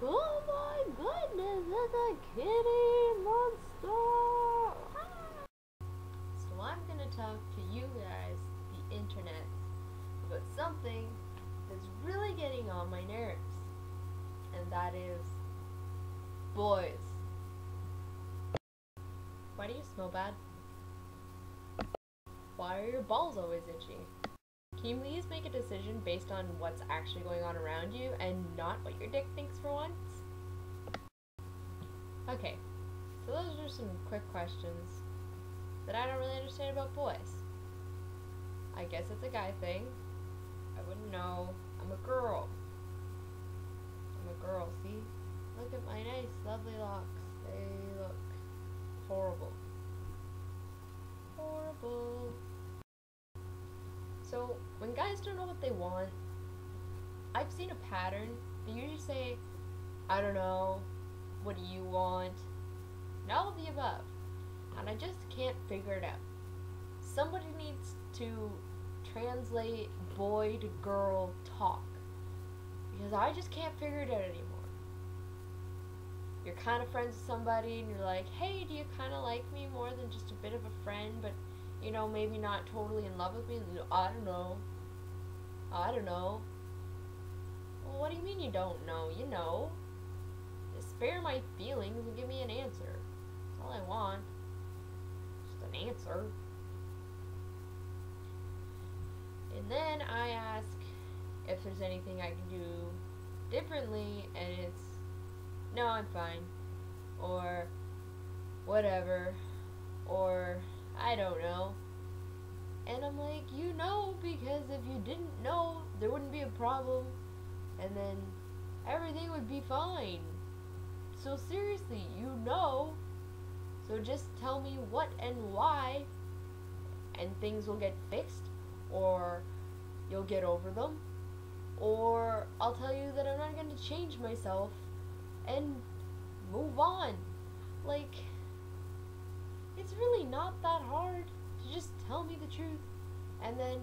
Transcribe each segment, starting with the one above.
Oh my goodness, it's a kitty monster! Ah. So I'm gonna talk to you guys, the internet, about something that's really getting on my nerves, and that is boys. Why do you smell bad? Why are your balls always itchy? Can you please make a decision based on what's actually going on around you and not what your dick thinks for once? Okay, so those are some quick questions that I don't really understand about boys. I guess it's a guy thing. I wouldn't know. I'm a girl. See? Look at my nice, lovely locks. They look horrible. Horrible. So, when guys don't know what they want, I've seen a pattern. They usually say, I don't know, what do you want? And all of the above. And I just can't figure it out. Somebody needs to translate boy to girl talk. Because I just can't figure it out anymore. You're kind of friends with somebody and you're like, hey, do you kind of like me more than just a bit of a friend, but, you know, maybe not totally in love with me? I don't know. Well, what do you mean you don't know? You know. Just spare my feelings and give me an answer. That's all I want. Just an answer. And then I ask if there's anything I can do differently, and it's, no, I'm fine, or whatever, or I don't know. And I'm like, you know, because if you didn't know, there wouldn't be a problem, and then everything would be fine. So seriously, you know, so just tell me what and why, and things will get fixed, or you'll get over them, or I'll tell you that I'm not going to change myself and move on. Like, it's really not that hard to just tell me the truth and then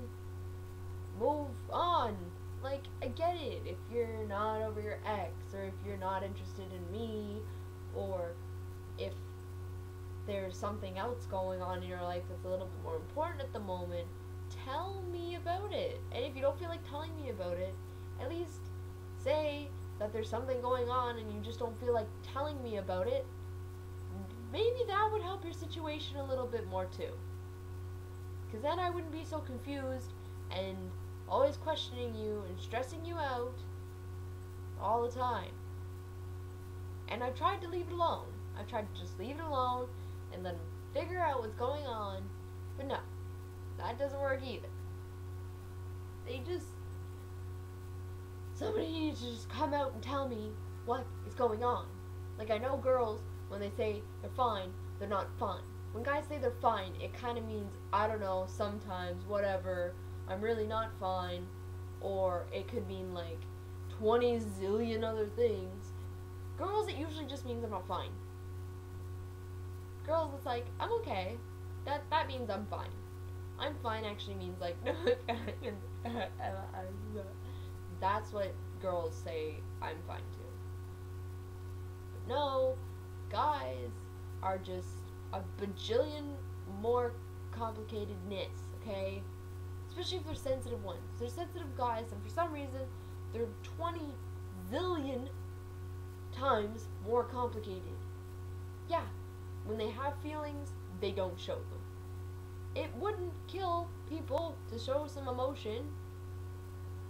move on. Like, I get it if you're not over your ex, or if you're not interested in me, or if there's something else going on in your life that's a little bit more important at the moment, tell me about it. And if you don't feel like telling me about it, at least say that there's something going on and you just don't feel like telling me about it. Maybe that would help your situation a little bit more too. Because then I wouldn't be so confused and always questioning you and stressing you out all the time. And I've tried to leave it alone. I've tried to just leave it alone and then figure out what's going on. But no, that doesn't work either. Somebody needs to just come out and tell me what is going on. Like, I know girls, when they say they're fine, they're not fine. When guys say they're fine, it kind of means, I don't know, sometimes, whatever, I'm really not fine. Or it could mean like 20 zillion other things. Girls, it usually just means I'm not fine. Girls, it's like, I'm okay. That means I'm fine. I'm fine actually means like, no, that's what girls say I'm fine to. But no, guys are just a bajillion more complicatedness, okay? Especially if they're sensitive ones. They're sensitive guys, and for some reason, they're 20 zillion times more complicated. Yeah, when they have feelings, they don't show them. It wouldn't kill people to show some emotion.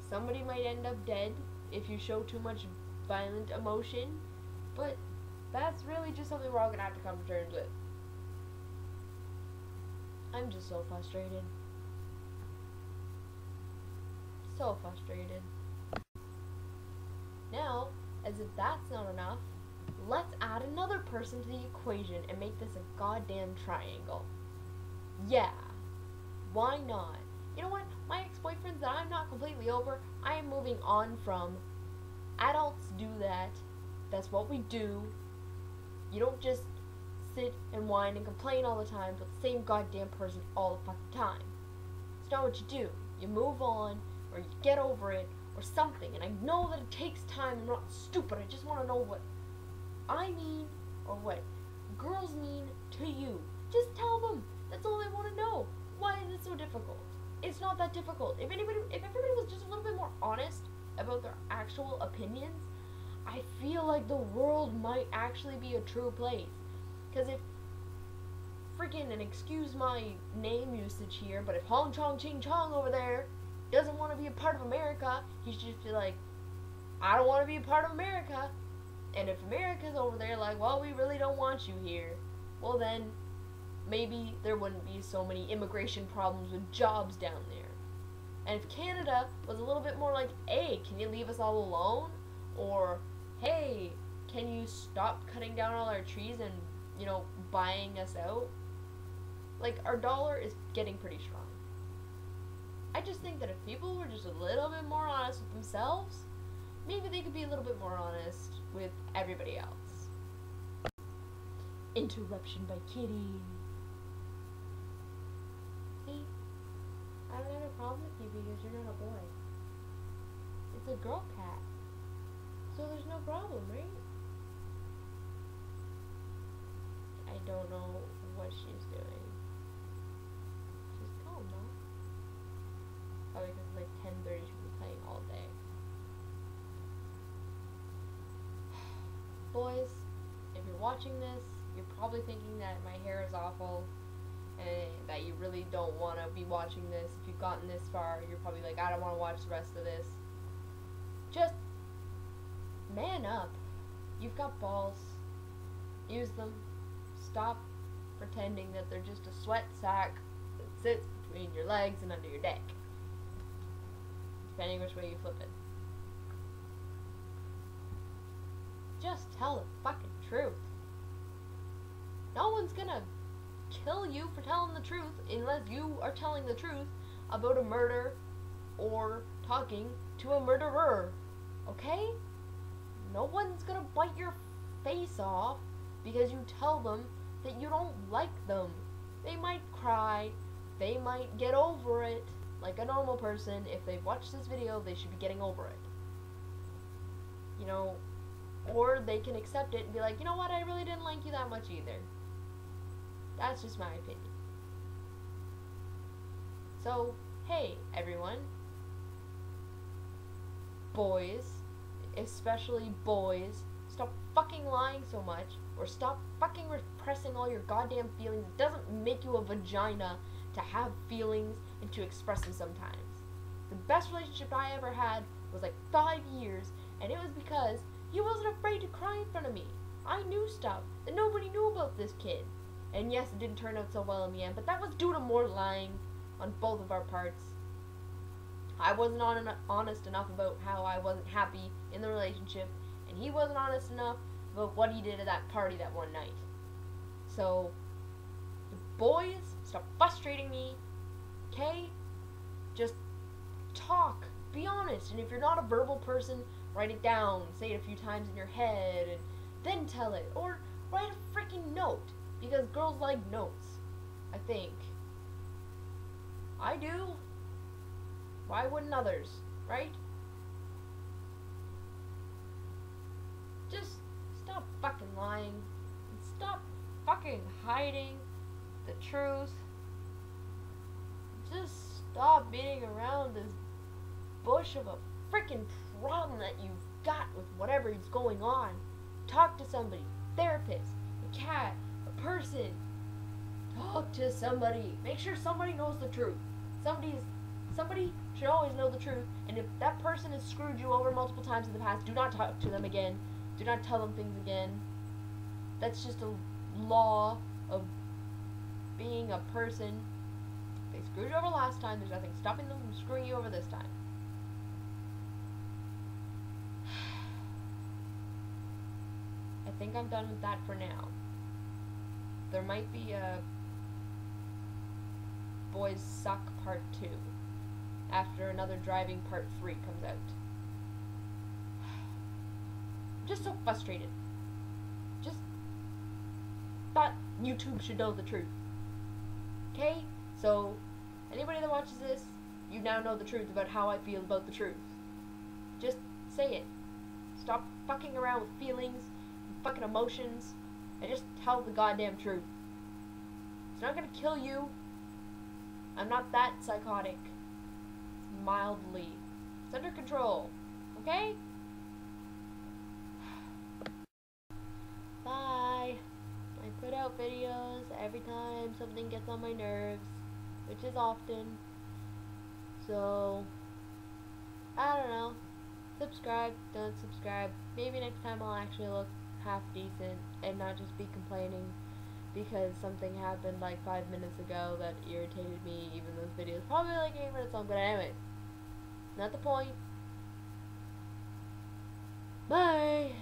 Somebody might end up dead if you show too much violent emotion, but that's really just something we're all gonna have to come to terms with. I'm just so frustrated. So frustrated. Now, as if that's not enough, let's add another person to the equation and make this a goddamn triangle. Yeah, why not? You know what? My ex-boyfriends that I'm not completely over, I am moving on from. Adults do that. That's what we do. You don't just sit and whine and complain all the time about the same goddamn person all the fucking time. It's not what you do. You move on, or you get over it, or something, and I know that it takes time. I'm not stupid. I just want to know what I mean or what girls mean to you. Just tell them. That's all I want to know. Why is it so difficult? It's not that difficult. If everybody was just a little bit more honest about their actual opinions, I feel like the world might actually be a true place. Because if freaking, and excuse my name usage here, but if Hong Chong Ching Chong over there doesn't want to be a part of America, he should just be like, I don't want to be a part of America. And if America's over there like, well, we really don't want you here, well then, maybe there wouldn't be so many immigration problems with jobs down there. And if Canada was a little bit more like, hey, can you leave us all alone? Or, hey, can you stop cutting down all our trees and, you know, buying us out? Like, our dollar is getting pretty strong. I just think that if people were just a little bit more honest with themselves, maybe they could be a little bit more honest with everybody else. Interruption by Kitty. See? I don't have a problem with you because you're not a boy. It's a girl cat. So there's no problem, right? I don't know what she's doing. She's calm, no? Probably because it's like 10:30, she's been playing all day. Boys, if you're watching this, you're probably thinking that my hair is awful and that you really don't want to be watching this. If you've gotten this far, you're probably like, I don't want to watch the rest of this. Just man up. You've got balls. Use them. Stop pretending that they're just a sweat sack that sits between your legs and under your dick. Depending which way you flip it. Just tell the fucking truth. No one's gonna kill you for telling the truth unless you are telling the truth about a murder or talking to a murderer. Okay? No one's gonna bite your face off because you tell them that you don't like them. They might cry. They might get over it. Like a normal person, if they've watched this video, they should be getting over it. You know, or they can accept it and be like, you know what, I really didn't like you that much either. That's just my opinion. So, hey, everyone. Boys, especially boys, stop fucking lying so much, or stop fucking repressing all your goddamn feelings. It doesn't make you a vagina to have feelings and to express them sometimes. The best relationship I ever had was like 5 years, and it was because he wasn't afraid to cry in front of me. I knew stuff that nobody knew about this kid. And yes, it didn't turn out so well in the end, but that was due to more lying on both of our parts. I wasn't honest enough about how I wasn't happy in the relationship, and he wasn't honest enough about what he did at that party that one night. So, the boys, stop frustrating me, okay? Just talk, be honest, and if you're not a verbal person, write it down, say it a few times in your head, and then tell it, or write a freaking note, because girls like notes, I think. I do. Why wouldn't others, right? Just stop fucking lying, and stop fucking hiding the truth. Just stop beating around this bush of a freaking problem that you've got with whatever is going on. Talk to somebody, therapist, a cat, a person. Talk to somebody. Make sure somebody knows the truth. Somebody should always know the truth, and if that person has screwed you over multiple times in the past, do not talk to them again. Do not tell them things again. That's just a law of being a person. If they screwed you over last time, there's nothing stopping them from screwing you over this time. I think I'm done with that for now. There might be a Boys Suck Part 2 after another Driving Part 3 comes out. I'm just so frustrated. Just thought YouTube should know the truth. Okay? So, anybody that watches this, you now know the truth about how I feel about the truth. Just say it. Stop fucking around with feelings and fucking emotions and just tell the goddamn truth. It's not gonna kill you. I'm not that psychotic. It's mildly. It's under control. Okay? Bye. I put out videos every time something gets on my nerves, which is often. So, I don't know. Subscribe, don't subscribe. Maybe next time I'll actually look half decent and not just be complaining because something happened like 5 minutes ago that irritated me, even though this video is probably like 8 minutes long. But anyway, not the point. Bye.